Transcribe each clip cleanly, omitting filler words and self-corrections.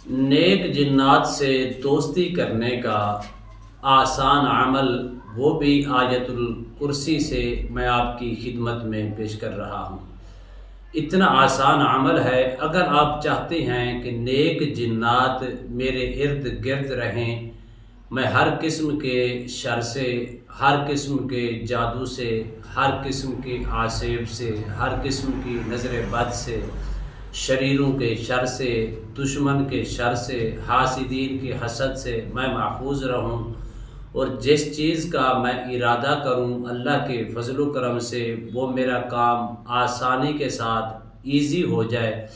नेक जिन्नात से दोस्ती करने का आसान अमल, वो भी आयतुल कुर्सी से मैं आपकी खिदमत में पेश कर रहा हूँ। इतना आसान अमल है, अगर आप चाहते हैं कि नेक जिन्नात मेरे इर्द गिर्द रहें, मैं हर किस्म के शर से, हर किस्म के जादू से, हर किस्म की आसेब से, हर किस्म की नज़र बद से, शरीरों के शर से, दुश्मन के शर से, हासिदीन के हसद से मैं महफूज रहूं, और जिस चीज़ का मैं इरादा करूं अल्लाह के फजल करम से वो मेरा काम आसानी के साथ ईज़ी हो जाए,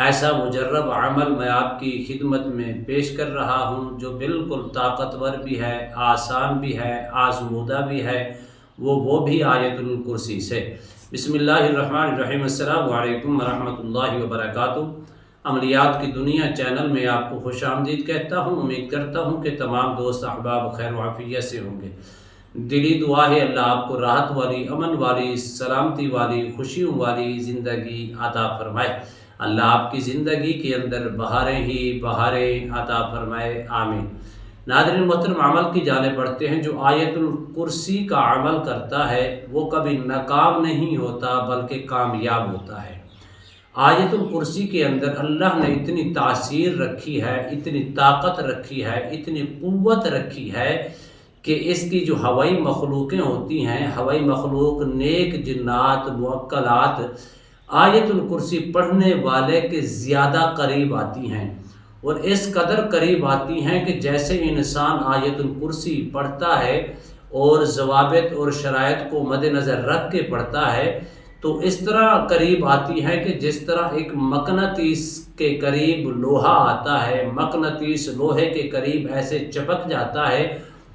ऐसा मुजर्रब अमल मैं आपकी खिदमत में पेश कर रहा हूं, जो बिल्कुल ताकतवर भी है, आसान भी है, आजमूदा भी है, वो भी आयतुल कुर्सी से। बिस्मिल्लाहिर्रहमानिर्रहीम, अस्सलामु अलैकुम वरहमतुल्लाहि वबरकातुहू। अमलियात की दुनिया चैनल में आपको खुश आमदीद कहता हूँ। उम्मीद करता हूँ कि तमाम दोस्त अहबाब खैर वाफियत से होंगे। दिली दुआ है अल्लाह आपको राहत वाली, अमन वाली, सलामती वाली, खुशियों वाली ज़िंदगी अता फरमाए। अल्लाह आपकी ज़िंदगी के अंदर बहारें ही बहारें अता फरमाए, आमीन। नाज़रीन मोहतरम, अमल की जाने पढ़ते हैं। जो आयतुल कुर्सी का अमल करता है वो कभी नाकाम नहीं होता बल्कि कामयाब होता है। आयतुल कुर्सी के अंदर अल्लाह ने इतनी तासीर रखी है, इतनी ताकत रखी है, इतनी क़ुव्वत रखी है कि इसकी जो हवाई मखलूक़ें होती हैं, हवाई मखलूक नेक जिन्नात मुअक्कलात आयतुल कुर्सी पढ़ने वाले के ज़्यादा करीब आती हैं, और इस कदर करीब आती हैं कि जैसे इंसान आयतुल कुर्सी पढ़ता है और ज़वाबित और शराइत को मद्देनज़र रख के पढ़ता है, तो इस तरह करीब आती है कि जिस तरह एक मकनातीस के करीब लोहा आता है, मकनातीस लोहे के करीब ऐसे चपक जाता है,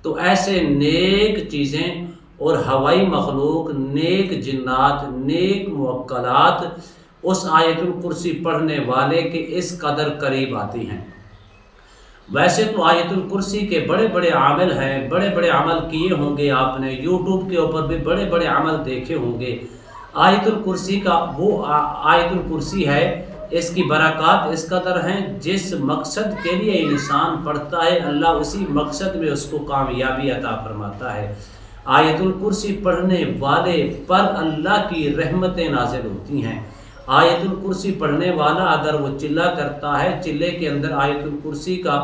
तो ऐसे नेक चीज़ें और हवाई मखलूक, नेक जिन्नात, नेक मुअक्कलात उस आयतुल कुर्सी पढ़ने वाले के इस कदर करीब आती हैं। वैसे तो आयतुल कुर्सी के बड़े बड़े अमल हैं, बड़े बड़े अमल किए होंगे आपने, यूट्यूब के ऊपर भी बड़े बड़े अमल देखे होंगे। आयतुल कुर्सी का वो आयतुल कुर्सी है, इसकी बरक़ात इस कदर हैं, जिस मकसद के लिए इंसान पढ़ता है अल्लाह उसी मकसद में उसको कामयाबी अता फरमाता है। आयतुल कुर्सी पढ़ने वाले पर अल्लाह की रहमतें नाज़िल होती हैं। आयतुल कुर्सी पढ़ने वाला अगर वो चिल्ला करता है, चिल्ले के अंदर आयतुल कुर्सी का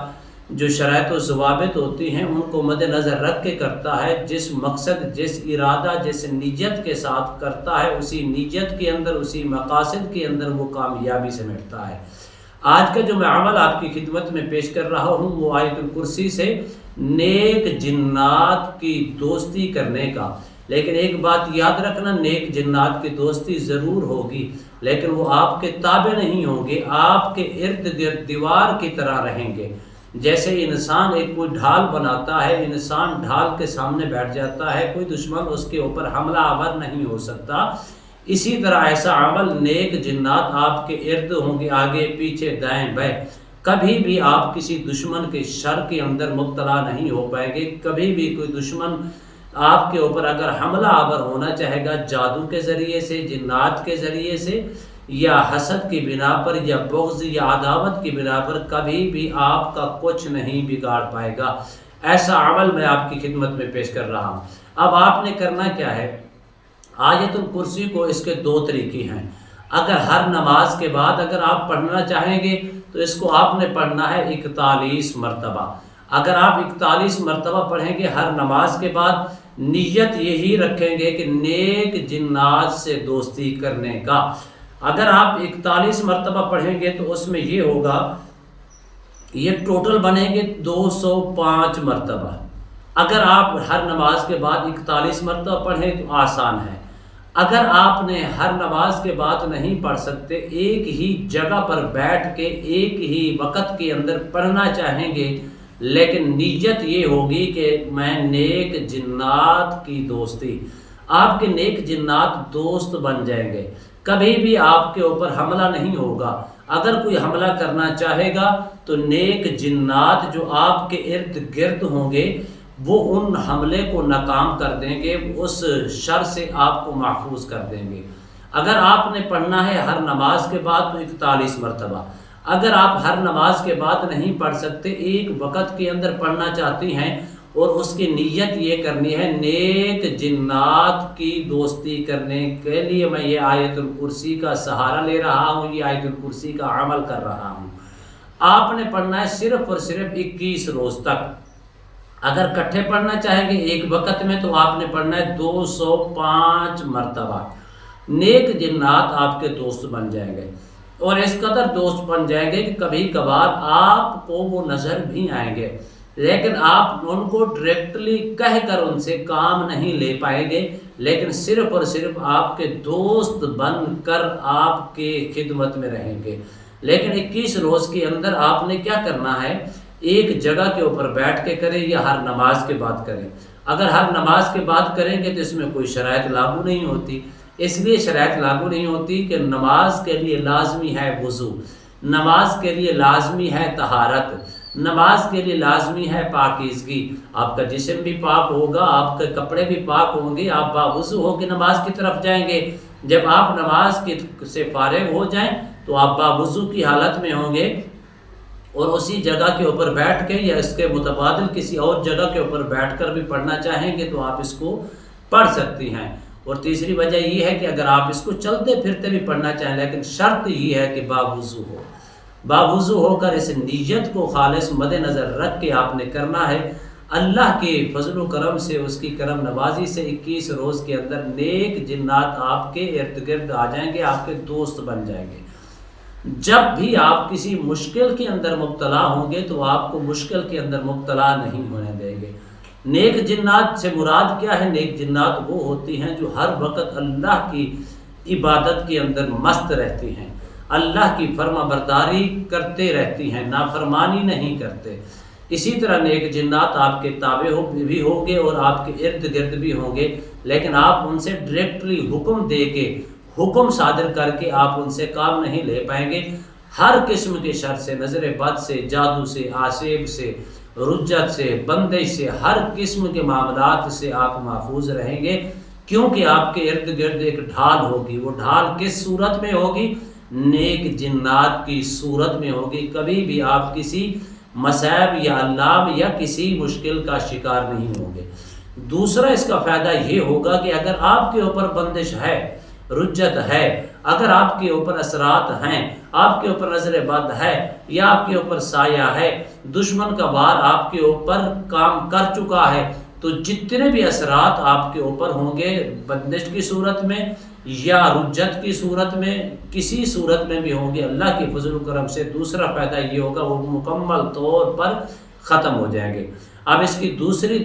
जो शराइत व ज़वाबित होती हैं उनको मद्देनज़र रख के करता है, जिस मकसद, जिस इरादा, जिस नीयत के साथ करता है, उसी नीयत के अंदर, उसी मकासद के अंदर वो कामयाबी समेटता है। आज का जो मैं अमल आपकी खिदमत में पेश कर रहा हूँ वो आयतुल कुर्सी से नेक जिन्नात की दोस्ती करने का। लेकिन एक बात याद रखना, नेक जिन्नात की दोस्ती ज़रूर होगी, लेकिन वो आपके ताबे नहीं होंगे, आपके इर्द गिर्द दीवार की तरह रहेंगे। जैसे इंसान एक कोई ढाल बनाता है, इंसान ढाल के सामने बैठ जाता है, कोई दुश्मन उसके ऊपर हमला आवर नहीं हो सकता, इसी तरह ऐसा अमल नेक जिन्नात आपके इर्द होंगे, आगे पीछे दाएं बाएं। कभी भी आप किसी दुश्मन के शर के अंदर मुब्तला नहीं हो पाएंगे। कभी भी कोई दुश्मन आपके ऊपर अगर हमला आवर होना चाहेगा जादू के ज़रिए से, जिन्नात के ज़रिए से, या हसद की बिना पर, या बुग़्ज़ या अदावत की बिना पर, कभी भी आपका कुछ नहीं बिगाड़ पाएगा। ऐसा अमल मैं आपकी खिदमत में पेश कर रहा हूँ। अब आपने करना क्या है, आयतुल कुर्सी को इसके दो तरीके हैं। अगर हर नमाज के बाद अगर आप पढ़ना चाहेंगे तो इसको आपने पढ़ना है 41 मरतबा। अगर आप 41 मरतबा पढ़ेंगे हर नमाज के बाद, नीयत यही रखेंगे कि नेक जिन्नात से दोस्ती करने का। अगर आप 41 मरतबा पढ़ेंगे तो उसमें ये होगा, ये टोटल बनेंगे 205 मरतबा। अगर आप हर नमाज के बाद 41 मरतबा पढ़ें तो आसान है। अगर आपने हर नमाज के बाद नहीं पढ़ सकते, एक ही जगह पर बैठ के एक ही वक़्त के अंदर पढ़ना चाहेंगे, लेकिन नीयत ये होगी कि मैं नेक जिन्नात की दोस्ती, आपके नेक जिन्नात दोस्त बन जाएंगे, कभी भी आपके ऊपर हमला नहीं होगा। अगर कोई हमला करना चाहेगा तो नेक जिन्नात जो आपके इर्द गिर्द होंगे वो उन हमले को नाकाम कर देंगे, उस शर से आपको महफूज कर देंगे। अगर आपने पढ़ना है हर नमाज के बाद तो 41 मरतबा, اگر آپ ہر نماز کے بعد نہیں پڑھ سکتے، ایک وقت کے اندر پڑھنا چاہتی ہیں اور اس کی نیت یہ کرنی ہے نیک جنات کی دوستی کرنے کے لیے میں یہ آیت الکرسی کا سہارا لے رہا ہوں، یہ آیت الکرسی کا عمل کر رہا ہوں۔ آپ نے پڑھنا ہے صرف اور صرف 21 روز تک۔ اگر کٹھے پڑھنا چاہیں گے ایک وقت میں تو آپ نے پڑھنا ہے 205 مرتبہ۔ نیک جنات آپ کے دوست بن جائیں گے اور اس قدر دوست بن جائیں گے کہ کبھی کبھار آپ کو وہ نظر بھی آئیں گے، لیکن آپ ان کو ڈائریکٹلی کہہ کر ان سے کام نہیں لے پائیں گے، لیکن صرف اور صرف آپ کے دوست بن کر آپ کے خدمت میں رہیں گے۔ لیکن 21 روز کے اندر آپ نے کیا کرنا ہے، ایک جگہ کے اوپر بیٹھ کے کریں یا ہر نماز کے بعد کریں۔ اگر ہر نماز کے بعد کریں گے تو اس میں کوئی شرائط لاگو نہیں ہوتی، اس لیے شرائط لاگو نہیں ہوتی کہ نماز کے لیے لازمی ہے وضو، نماز کے لیے لازمی ہے طہارت، نماز کے لیے لازمی ہے پاکیزگی، آپ کا جسم بھی پاک ہوگا، آپ کے کپڑے بھی پاک ہوں گے، آپ باوضو ہو کے نماز کی طرف جائیں گے۔ جب آپ نماز سے فارغ ہو جائیں تو آپ باوضو کی حالت میں ہوں گے اور اسی جگہ کے اوپر بیٹھ کے یا اس کے متبادل کسی اور جگہ کے اوپر بیٹھ کر بھی پڑھنا چاہیں گے تو آپ اس کو پڑھ سکتی ہیں۔ اور تیسری وجہ یہ ہے کہ اگر آپ اس کو چلتے پھرتے بھی پڑھنا چاہیں، لیکن شرط یہ ہے کہ باوضو ہو، باوضو ہو کر اس نیت کو خالص مد نظر رکھ کے آپ نے کرنا ہے۔ اللہ کے فضل و کرم سے، اس کی کرم نوازی سے 21 روز کے اندر نیک جنات آپ کے ارد گرد آ جائیں گے، آپ کے دوست بن جائیں گے۔ جب بھی آپ کسی مشکل کے اندر مبتلا ہوں گے تو آپ کو مشکل کے اندر مبتلا نہیں ہونے دیں گے۔ نیک جنات سے مراد کیا ہے؟ نیک جنات وہ ہوتی ہیں جو ہر وقت اللہ کی عبادت کے اندر مست رہتی ہیں، اللہ کی فرما برداری کرتے رہتی ہیں، نافرمانی نہیں کرتے۔ اسی طرح نیک جنات آپ کے تابع بھی ہوں گے اور آپ کے ارد گرد بھی ہوں گے، لیکن آپ ان سے ڈائریکٹلی حکم دے کے، حکم صادر کر کے آپ ان سے کام نہیں لے پائیں گے۔ ہر قسم کے شر سے، نظر بد سے، جادو سے، آسیب سے، رجت سے، بندش سے، ہر قسم کے معاملات سے آپ محفوظ رہیں گے، کیونکہ آپ کے ارد گرد ایک ڈھال ہوگی۔ وہ ڈھال کس صورت میں ہوگی؟ نیک جنات کی صورت میں ہوگی۔ کبھی بھی آپ کسی مصائب یا علام یا کسی مشکل کا شکار نہیں ہوں گے۔ دوسرا اس کا فائدہ یہ ہوگا کہ اگر آپ کے اوپر بندش ہے، رجت ہے، اگر آپ کے اوپر اثرات ہیں، آپ کے اوپر نظر بد ہے یا آپ کے اوپر سایہ ہے، دشمن کا وار آپ کے اوپر کام کر چکا ہے، تو جتنے بھی اثرات آپ کے اوپر ہوں گے بندش کی صورت میں یا رجت کی صورت میں، کسی صورت میں بھی ہوں گے، اللہ کی فضل و کرم سے دوسرا فائدہ یہ ہوگا وہ مکمل طور پر ختم ہو جائیں گے۔ اب اس کی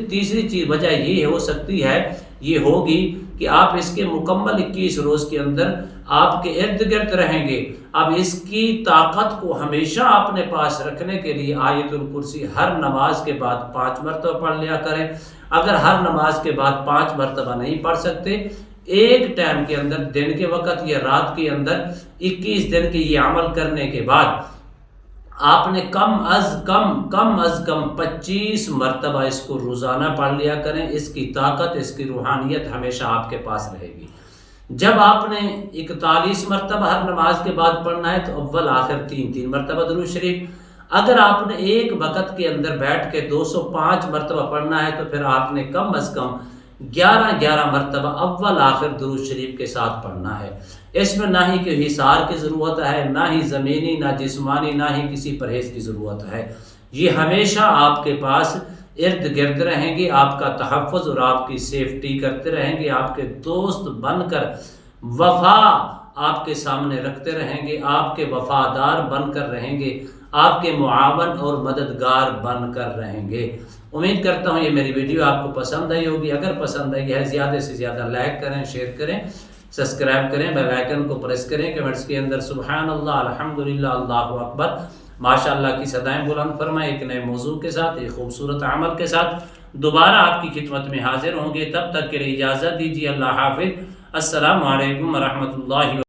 تیسری وجہ یہ ہو سکتی ہے، یہ ہوگی کہ آپ اس کے مکمل 21 روز کے اندر آپ کے ارد گرد رہیں گے۔ اب اس کی طاقت کو ہمیشہ اپنے پاس رکھنے کے لیے آیت الکرسی ہر نماز کے بعد 5 مرتبہ پڑھ لیا کریں۔ اگر ہر نماز کے بعد 5 مرتبہ نہیں پڑھ سکتے، ایک ٹائم کے اندر، دن کے وقت یا رات کے اندر 21 دن کے یہ عمل کرنے کے بعد آپ نے کم از کم 25 مرتبہ اس کو روزانہ پڑھ لیا کریں۔ اس کی طاقت، اس کی روحانیت ہمیشہ آپ کے پاس رہے گی۔ جب آپ نے 41 مرتبہ ہر نماز کے بعد پڑھنا ہے تو اول آخر 3 مرتبہ درود شریف۔ اگر آپ نے ایک وقت کے اندر بیٹھ کے 205 مرتبہ پڑھنا ہے تو پھر آپ نے کم از کم 11 مرتبہ اول آخر درود شریف کے ساتھ پڑھنا ہے۔ اس میں نہ ہی کوئی حصار کی ضرورت ہے، نہ ہی زمینی، نہ جسمانی، نہ ہی کسی پرہیز کی ضرورت ہے۔ یہ ہمیشہ آپ کے پاس ارد گرد رہیں گے، آپ کا تحفظ اور آپ کی سیفٹی کرتے رہیں گے، آپ کے دوست بن کر وفا آپ کے سامنے رکھتے رہیں گے، آپ کے وفادار بن کر رہیں گے، آپ کے معاون اور مددگار بن کر رہیں گے۔ امید کرتا ہوں یہ میری ویڈیو آپ کو پسند آئی ہوگی۔ اگر پسند آئی ہے زیادہ سے زیادہ لائک کریں، شیئر کریں، سبسکرائب کریں، بیل آئیکن کو پریس کریں، کمنٹس کے اندر سبحان اللہ، الحمدللہ، اللہ اکبر، ماشاءاللہ کی صدائیں بلند فرمائیں۔ ایک نئے موضوع کے ساتھ، ایک خوبصورت عمل کے ساتھ دوبارہ آپ کی خدمت میں حاضر ہوں گے۔ تب تک کے لیے اجازت دیجیے، اللہ حافظ، السلام علیکم ورحمۃ اللہ۔